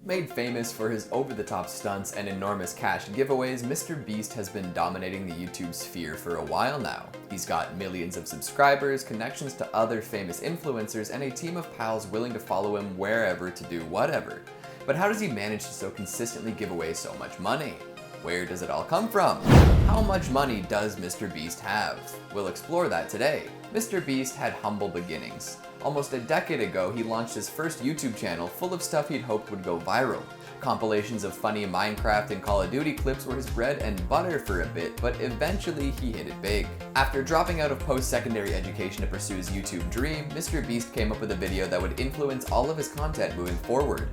Made famous for his over-the-top stunts and enormous cash giveaways, Mr. Beast has been dominating the YouTube sphere for a while now. He's got millions of subscribers, connections to other famous influencers, and a team of pals willing to follow him wherever to do whatever. But how does he manage to so consistently give away so much money? Where does it all come from? How much money does Mr. Beast have? We'll explore that today. Mr. Beast had humble beginnings. Almost a decade ago, he launched his first YouTube channel full of stuff he'd hoped would go viral. Compilations of funny Minecraft and Call of Duty clips were his bread and butter for a bit, but eventually he hit it big. After dropping out of post-secondary education to pursue his YouTube dream, Mr. Beast came up with a video that would influence all of his content moving forward.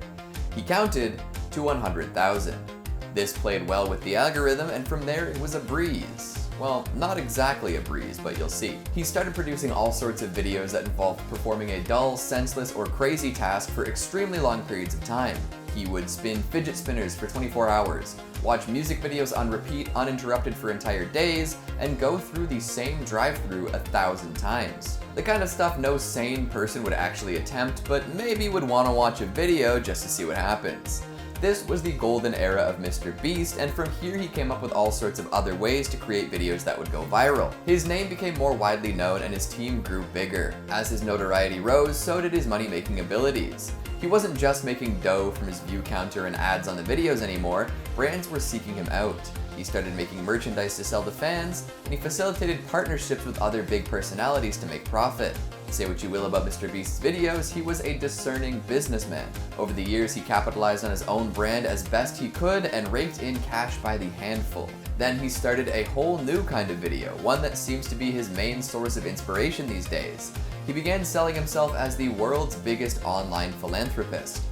He counted to 100,000. This played well with the algorithm, and from there it was a breeze. Well, not exactly a breeze, but you'll see. He started producing all sorts of videos that involved performing a dull, senseless, or crazy task for extremely long periods of time. He would spin fidget spinners for 24 hours, watch music videos on repeat uninterrupted for entire days, and go through the same drive-thru 1,000 times. The kind of stuff no sane person would actually attempt, but maybe would want to watch a video just to see what happens. This was the golden era of Mr. Beast, and from here he came up with all sorts of other ways to create videos that would go viral. His name became more widely known and his team grew bigger. As his notoriety rose, so did his money-making abilities. He wasn't just making dough from his view counter and ads on the videos anymore, brands were seeking him out. He started making merchandise to sell to fans, and he facilitated partnerships with other big personalities to make profit. Say what you will about Mr. Beast's videos, he was a discerning businessman. Over the years, he capitalized on his own brand as best he could and raked in cash by the handful. Then he started a whole new kind of video, one that seems to be his main source of inspiration these days. He began selling himself as the world's biggest online philanthropist.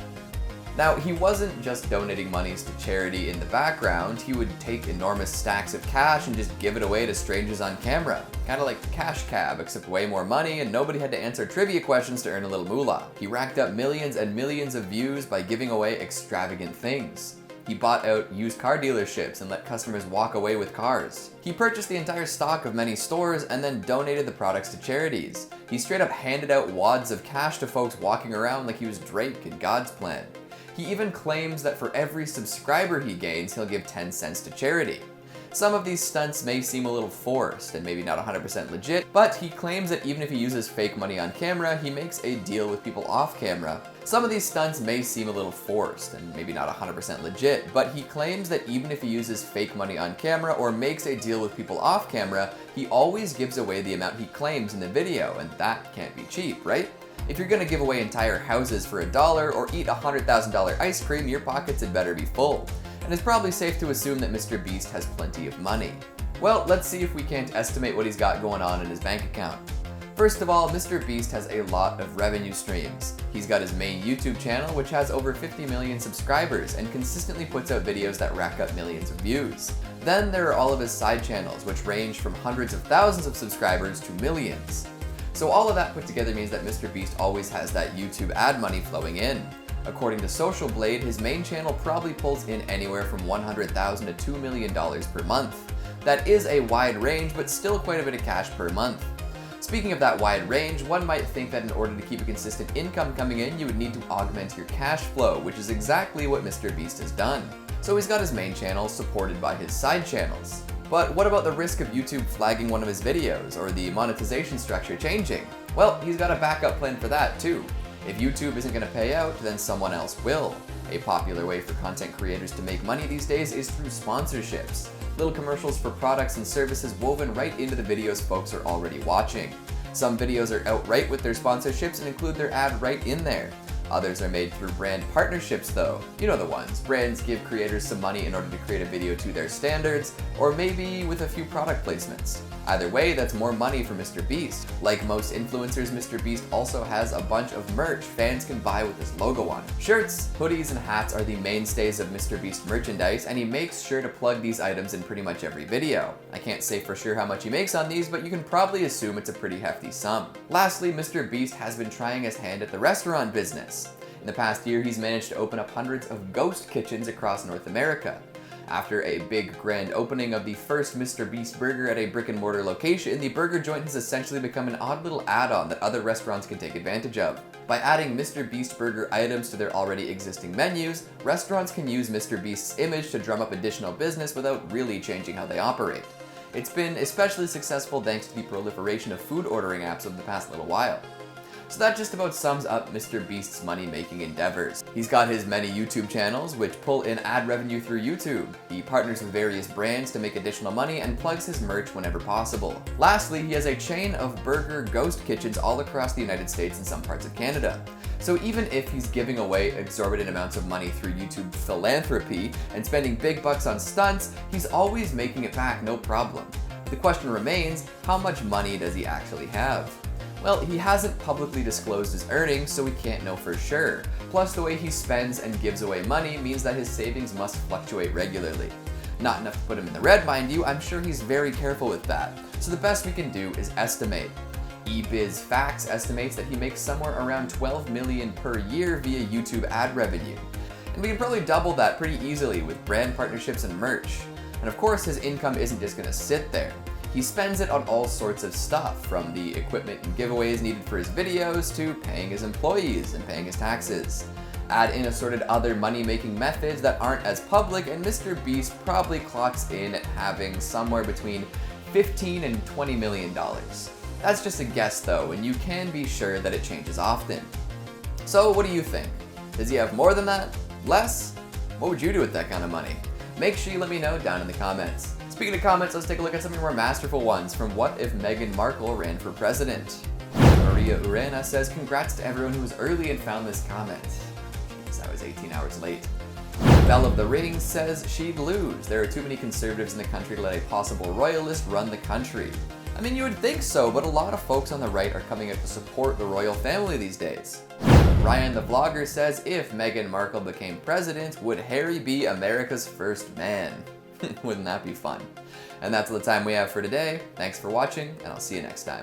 Now, he wasn't just donating monies to charity in the background, he would take enormous stacks of cash and just give it away to strangers on camera. Kinda like Cash Cab, except way more money and nobody had to answer trivia questions to earn a little moolah. He racked up millions and millions of views by giving away extravagant things. He bought out used car dealerships and let customers walk away with cars. He purchased the entire stock of many stores and then donated the products to charities. He straight up handed out wads of cash to folks walking around like he was Drake in God's plan. He even claims that for every subscriber he gains, he'll give 10 cents to charity. Some of these stunts may seem a little forced and maybe not 100% legit, but he claims that even if he uses fake money on camera, he makes a deal with people off camera. Some of these stunts may seem a little forced and maybe not 100% legit, but he claims that even if he uses fake money on camera or makes a deal with people off camera, he always gives away the amount he claims in the video, and that can't be cheap, right? If you're gonna give away entire houses for $1 or eat $100,000 ice cream, your pockets had better be full. And it's probably safe to assume that Mr. Beast has plenty of money. Well, let's see if we can't estimate what he's got going on in his bank account. First of all, Mr. Beast has a lot of revenue streams. He's got his main YouTube channel, which has over 50 million subscribers and consistently puts out videos that rack up millions of views. Then there are all of his side channels, which range from hundreds of thousands of subscribers to millions. So all of that put together means that Mr. Beast always has that YouTube ad money flowing in. According to Social Blade, his main channel probably pulls in anywhere from $100,000 to $2 million per month. That is a wide range, but still quite a bit of cash per month. Speaking of that wide range, one might think that in order to keep a consistent income coming in, you would need to augment your cash flow, which is exactly what Mr. Beast has done. So he's got his main channel supported by his side channels. But what about the risk of YouTube flagging one of his videos, or the monetization structure changing? Well, he's got a backup plan for that too. If YouTube isn't going to pay out, then someone else will. A popular way for content creators to make money these days is through sponsorships. Little commercials for products and services woven right into the videos folks are already watching. Some videos are outright with their sponsorships and include their ad right in there. Others are made through brand partnerships though. You know the ones. Brands give creators some money in order to create a video to their standards, or maybe with a few product placements. Either way, that's more money for Mr. Beast. Like most influencers, Mr. Beast also has a bunch of merch fans can buy with his logo on it. Shirts, hoodies, and hats are the mainstays of Mr. Beast merchandise, and he makes sure to plug these items in pretty much every video. I can't say for sure how much he makes on these, but you can probably assume it's a pretty hefty sum. Lastly, Mr. Beast has been trying his hand at the restaurant business. In the past year, he's managed to open up hundreds of ghost kitchens across North America. After a big grand opening of the first Mr. Beast burger at a brick and mortar location, the burger joint has essentially become an odd little add-on that other restaurants can take advantage of. By adding Mr. Beast burger items to their already existing menus, restaurants can use Mr. Beast's image to drum up additional business without really changing how they operate. It's been especially successful thanks to the proliferation of food ordering apps over the past little while. So that just about sums up Mr. Beast's money-making endeavors. He's got his many YouTube channels, which pull in ad revenue through YouTube. He partners with various brands to make additional money and plugs his merch whenever possible. Lastly, he has a chain of burger ghost kitchens all across the United States and some parts of Canada. So even if he's giving away exorbitant amounts of money through YouTube philanthropy and spending big bucks on stunts, he's always making it back no problem. The question remains, how much money does he actually have? Well, he hasn't publicly disclosed his earnings, so we can't know for sure. Plus, the way he spends and gives away money means that his savings must fluctuate regularly. Not enough to put him in the red, mind you, I'm sure he's very careful with that. So the best we can do is estimate. eBizFacts estimates that he makes somewhere around $12 million per year via YouTube ad revenue. And we can probably double that pretty easily with brand partnerships and merch. And of course, his income isn't just gonna sit there. He spends it on all sorts of stuff, from the equipment and giveaways needed for his videos to paying his employees and paying his taxes. Add in assorted other money-making methods that aren't as public, and Mr. Beast probably clocks in at having somewhere between $15 and $20 million. That's just a guess though, and you can be sure that it changes often. So what do you think? Does he have more than that? Less? What would you do with that kind of money? Make sure you let me know down in the comments. Speaking of comments, let's take a look at some of the more masterful ones from What If Meghan Markle Ran for President? Maria Urena says, congrats to everyone who was early and found this comment. Jeez, I was 18 hours late. Belle of the Ring says she'd lose. There are too many conservatives in the country to let a possible royalist run the country. I mean, you would think so, but a lot of folks on the right are coming out to support the royal family these days. Ryan the Vlogger says, if Meghan Markle became president, would Harry be America's first man? Wouldn't that be fun? And that's all the time we have for today. Thanks for watching, and I'll see you next time.